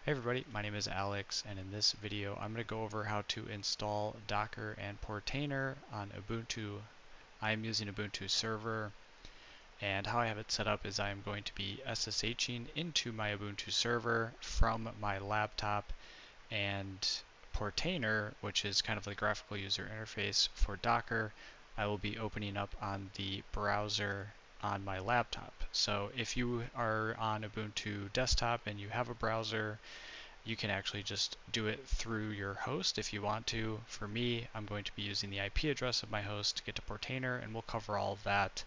Hey everybody, my name is Alex, and in this video I'm going to go over how to install Docker and Portainer on Ubuntu. I'm using Ubuntu Server, and how I have it set up is I'm going to be SSHing into my Ubuntu Server from my laptop, and Portainer, which is kind of the graphical user interface for Docker, I will be opening up on the browser on my laptop. So if you are on Ubuntu desktop and you have a browser, you can actually just do it through your host if you want to. For me, I'm going to be using the IP address of my host to get to Portainer, and we'll cover all of that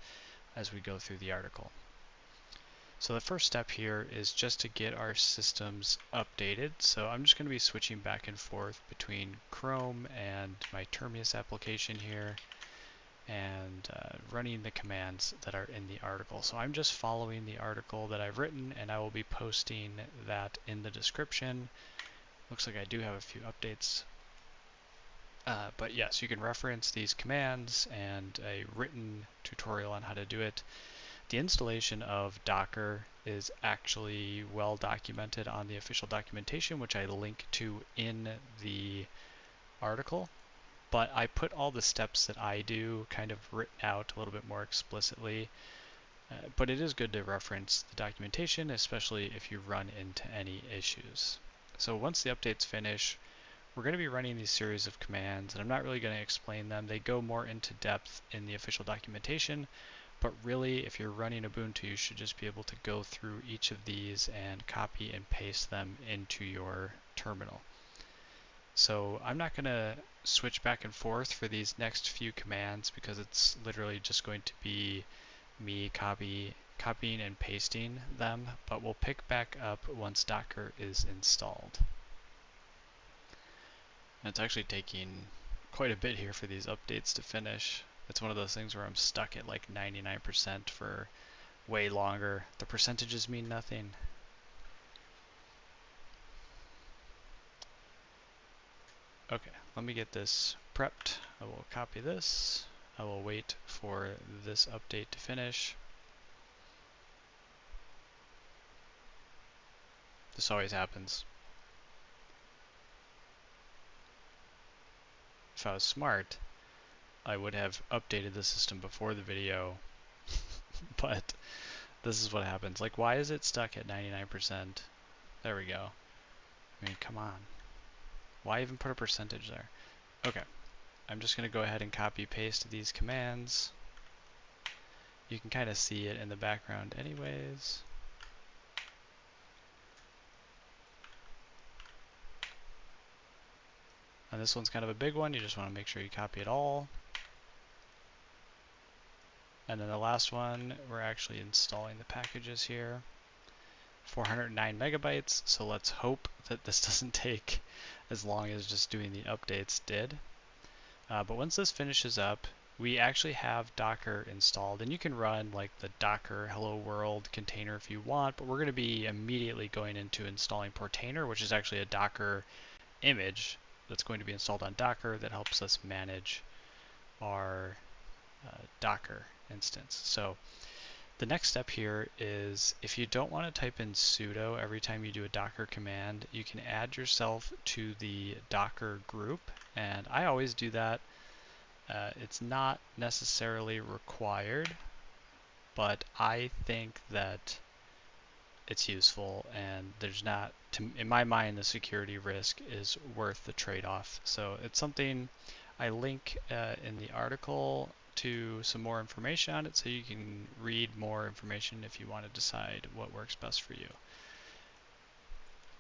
as we go through the article. So the first step here is just to get our systems updated. So I'm just going to be switching back and forth between Chrome and my Termius application here, and running the commands that are in the article. So I'm just following the article that I've written, and I will be posting that in the description. Looks like I do have a few updates. But yes, you can reference these commands and a written tutorial on how to do it. The installation of Docker is actually well documented on the official documentation, which I link to in the article. But I put all the steps that I do kind of written out a little bit more explicitly. But it is good to reference the documentation, especially if you run into any issues. So once the updates finish, we're going to be running these series of commands, and I'm not really going to explain them. They go more into depth in the official documentation, but really, if you're running Ubuntu, you should just be able to go through each of these and copy and paste them into your terminal. So I'm not going to switch back and forth for these next few commands because it's literally just going to be me copying and pasting them, but we'll pick back up once Docker is installed. And it's actually taking quite a bit here for these updates to finish. It's one of those things where I'm stuck at like 99% for way longer. The percentages mean nothing. Okay, let me get this prepped. I will copy this. I will wait for this update to finish. This always happens. If I was smart, I would have updated the system before the video, but this is what happens. Like, why is it stuck at 99%? There we go. I mean, come on. Why even put a percentage there? Okay, I'm just going to go ahead and copy paste these commands. You can kind of see it in the background anyways. And this one's kind of a big one. You just want to make sure you copy it all. And then the last one, we're actually installing the packages here. 409 megabytes, so let's hope that this doesn't take as long as just doing the updates did. But once this finishes up, we actually have Docker installed, and you can run like the Docker Hello World container if you want, but we're going to be immediately going into installing Portainer, which is actually a Docker image that's going to be installed on Docker that helps us manage our Docker instance. So the next step here is, if you don't want to type in sudo every time you do a Docker command, you can add yourself to the Docker group, and I always do that. It's not necessarily required, but I think that it's useful, and there's not, in my mind, the security risk is worth the trade-off. So it's something I link in the article to some more information on it, so you can read more information if you want to decide what works best for you.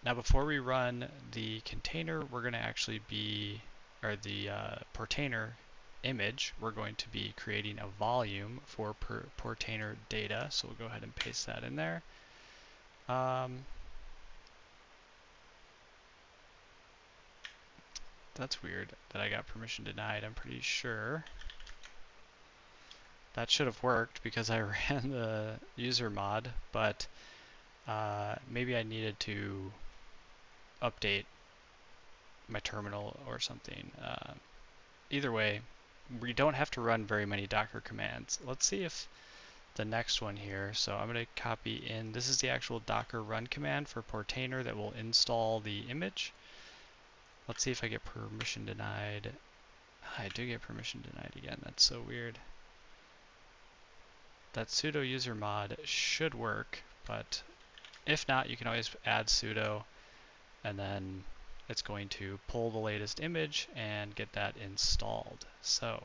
Now, before we run the container, we're going to actually be, or the Portainer image, we're going to be creating a volume for Portainer data. So we'll go ahead and paste that in there. That's weird that I got permission denied. I'm pretty sure that should have worked because I ran the user mod, but maybe I needed to update my terminal or something. Either way, we don't have to run very many Docker commands. Let's see if the next one here. So I'm going to copy in, this is the actual Docker run command for Portainer that will install the image. Let's see if I get permission denied. I do get permission denied again. That's so weird. That sudo user mod should work, but if not, you can always add sudo, and then it's going to pull the latest image and get that installed. So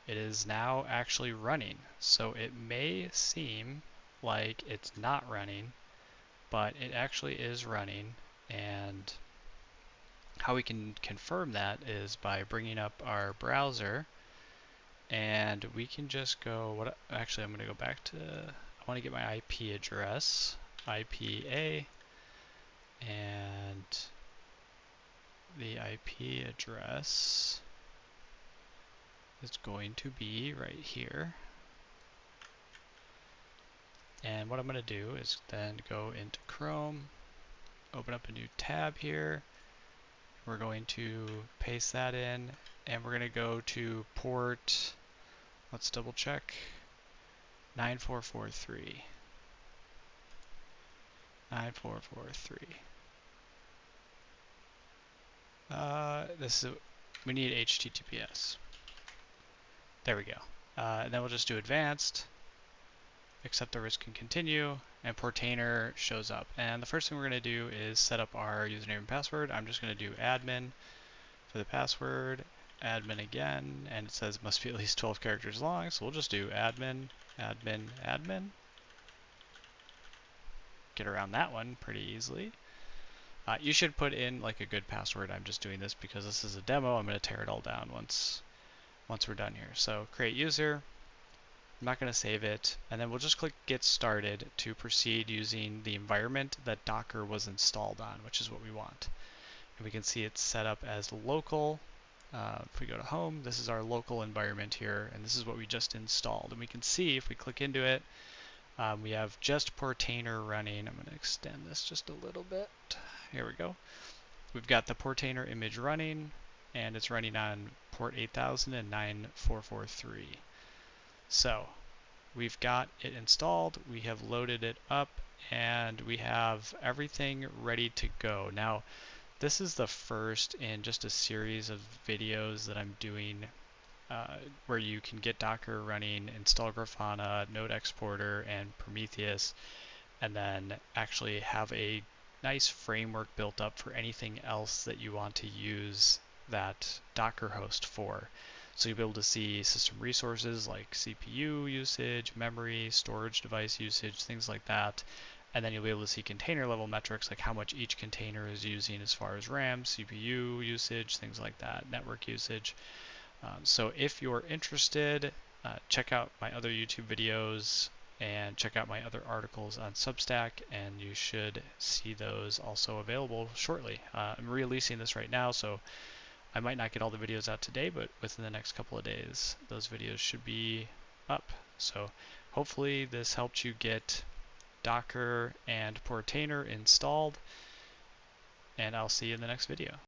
it is now actually running. So it may seem like it's not running, but it actually is running. And how we can confirm that is by bringing up our browser, and we can just go, actually I'm going to go back to, I want to get my IP address, IPA, and the IP address is going to be right here. And what I'm going to do is then go into Chrome, open up a new tab here. We're going to paste that in, and we're going to go to port, let's double check, 9443. 9443. We need HTTPS. There we go. And then we'll just do advanced, accept the risk and continue, and Portainer shows up. And the first thing we're going to do is set up our username and password. I'm just going to do admin for the password, admin again, and it says it must be at least 12 characters long, so we'll just do admin, admin, admin. Get around that one pretty easily. You should put in like a good password. I'm just doing this because this is a demo. I'm going to tear it all down once we're done here. So create user. I'm not going to save it, and then we'll just click Get Started to proceed using the environment that Docker was installed on, which is what we want. And we can see it's set up as local. If we go to Home, this is our local environment here, and this is what we just installed. And we can see if we click into it, we have just Portainer running. I'm going to extend this just a little bit. Here we go. We've got the Portainer image running, and it's running on port 8000 and 9443. So we've got it installed, we have loaded it up, and we have everything ready to go. Now, this is the first in just a series of videos that I'm doing where you can get Docker running, install Grafana, Node Exporter, and Prometheus, and then actually have a nice framework built up for anything else that you want to use that Docker host for. So you'll be able to see system resources like CPU usage, memory, storage device usage, things like that. And then you'll be able to see container level metrics like how much each container is using as far as RAM, CPU usage, things like that, network usage. So if you're interested, check out my other YouTube videos and check out my other articles on Substack, and you should see those also available shortly. I'm releasing this right now, so I might not get all the videos out today, but within the next couple of days, those videos should be up. So hopefully this helped you get Docker and Portainer installed, and I'll see you in the next video.